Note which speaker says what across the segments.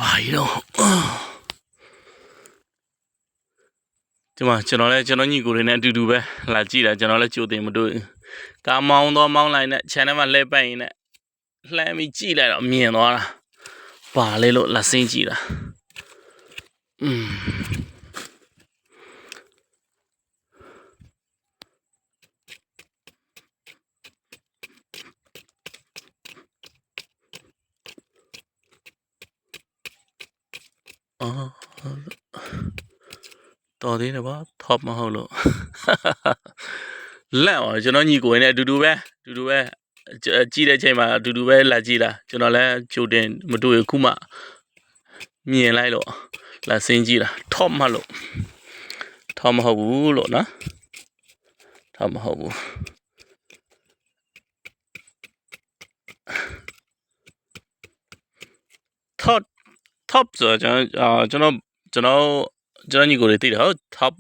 Speaker 1: ဘာကြီးတော့ဒီမှာကျွန်တော်ညီကိုတွေနဲ့အတူတူပဲလာကြည့်တာကျွန်တော်လည်းကြိုတင်မတွေ့ကားမောင်းလိုက်နဲ့ channel မှာလှည့်ပတ်ရင်နဲ့လှမ်းပြီးကြည့်လိုက်တော့မြင်သွားတာပါလေလို့လက်စင်းကြည့်တာတော်သေးတယ်ဗျ top မဟုတ်လို့လက်အောင်ကျွန်တော်ညီကိုနဲ့အတူတူပဲကြည့်တဲ့ချိန်မှာအတူတူပဲလာကြည့်တာကျွန်တော်လည်းကြိုတင်မတွေ့ခုမှမြင်လိုက်လို့လာစင်းကြည့်တာ top မလို့ top မဟုတ်ဘူးလို့နော် top မဟုတ်ဘူးtop ဆိုကျွန်တော်ညီကိုတွေသိတယ်ဟုတ် top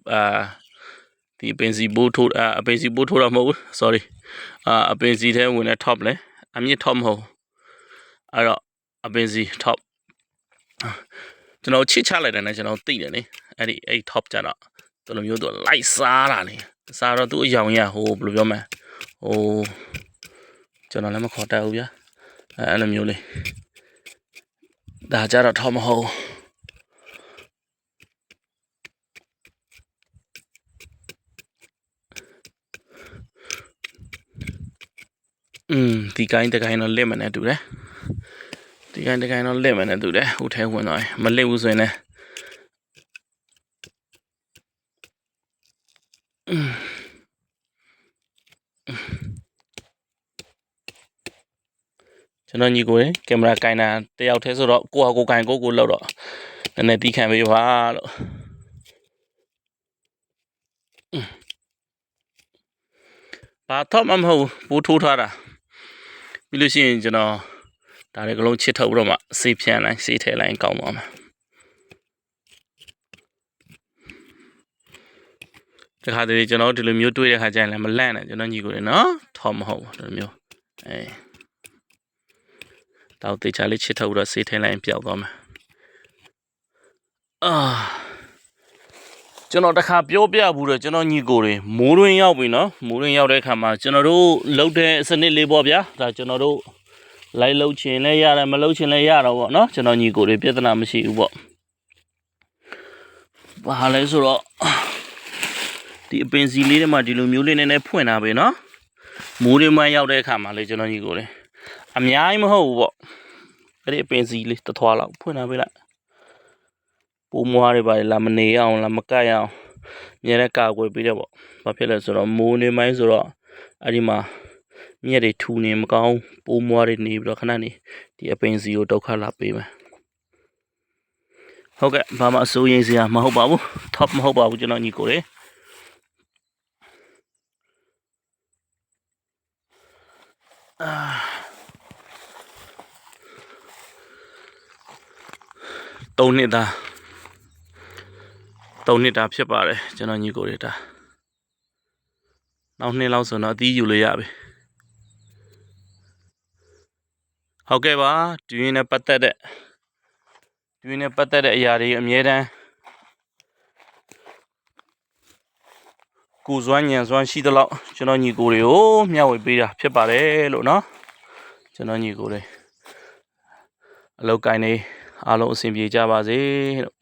Speaker 1: ဒီအပင်စီဘိုးထိုးတာမဟုတ်ဘူး sorry အပင်စီထဲဝင်တဲ့ top လေအမြင့် top မဟုတ်အဲ့တော့အပင်စီ top ကျွန်တော်ချစ်ချလိုက်တယ်နဲ့ကျွန်တော်သိတယ်လေအဲ့ top ကြတော့ဒီလိုမျိုးသူလိုက်စားတာလေစားတော့သူအယောင်ရဟိုဘယ်လိုပြောမလဲဟိုကျွန်တော်လည်းမခေါ်တတ်ဘူးဗျာအဲ့လိုမျိုးလေဒါကြတော့ top မဟုတ်ဒီကိုင်းတကိုင်းတော့လက်မနဲ့တူတယ်ဒီကိုင်းတကိုင်းတော့လက်မနဲ့တူတယ်ဟိုထဲဝင်သွားမလက်ဘူးဆိုရင်လည်းကျွန်တော်ညီကိုရယ်ကင်မရာကိုင်တာတယောက်တည်းဆိုတော့ကိုယ့်ဟာကိုယ်ကိုင်ကိုလောက်တော့နည်းနည်းတီးခံပေးပါလို့ဘာတော့မဟုတ်ဘူးပိုးထိုးထားတာပြီးလို့ရှိရင်ကျွန်တော်ဒါလည်းကလုံးချစ်ထုတ်တော့မှစေးဖြန်းလိုက်စေးထဲလိုက်ကောင်းသွားမှာတခါတည်းကျွန်တော်ဒီလိုမျိုးတွေးတဲ့ခါကျရင်လည်းမလန့်နဲ့ကျွန်တော်ညီကိုတယ်နော်ထောက်မဟုတ်ဘူးဒီလိုမျိုးတော့တေချာလေးချစ်ထုတ်တော့စေးထဲလိုက်ပျောက်သွားမှာကျွန်တော်တခါပြောပြဘူးတော့ကျွန်တော်ညီကိုတွေမိုးတွင်းရောက်ပြီနော်မိုးတွင်းရောက်တဲ့အခါမှာကျွန်တော်တို့လှုပ်တဲ့စနစ်လေးပေါ့ဗျာဒါကျွန်တော်တို့လိုက်လှုပ်ချင်လည်းရတယ်မလှုပ်ချင်လည်းရတော့ပေါ့နော်ကျွန်တော်ညီကိုတွေပြဿနာမရှိဘူးပေါ့ဘာလဲဆိုတော့ဒီအပင်စီလေးတွေမှာဒီလိုမျိုးလေးနည်းနည်းဖွင့်တာပဲနော်မိုးတွင်းမှရောက်တဲ့အခါမှာလေကျွန်တော်ညီကိုတွေအများကြီးမဟုတ်ဘူးပေါ့အဲ့ဒီအပင်စီလေးတစ်ထွားလောက်ဖွင့်တာပဲလားပိုးမွားတွေပါလာမနေအောင်လာမကတ်အောင်မြဲတဲ့ကာကွယ်ပေးတယ်ပေါ့ဘာဖြစ်လဲဆိုတော့မိုးနေမိုင်းဆိုတော့အဲ့ဒီမှာမြက်တွေထူနေမကောင်းပိုးမွားတွေနေပြီးတော့ခဏနေဒီအပင်စီကိုဒုက္ခလာပေးမယ်ဟုတ်ကဲ့ဘာမှအစိုးရိမ်စရာမဟုတ်ပါဘူး top မဟုတ်ပါဘူးကျွန်တော်ညီကိုတွေ3 နှစ်သားဖြစ်ပါတယ်ကျွန်တော်ညီကိုတွေဒါနောက်နှစ်လောက်ဆိုတော့အသီးယူလို့ရပြီဟုတ်ကဲ့ပါတွင်းနဲ့ပတ်သက်တဲ့အရာတွေအမြဲတမ်းကိုစွမ်းညံစွမ်းရှိသလောက်ကျွန်တော်ညီကိုတွေကိုမျှဝေပေးတာဖြစ်ပါတယ်လို့နော်ကျွန်တော်ညီကိုတွေအလောက်ကိုင်းနေအားလုံးအဆင်ပြေကြပါစေလို့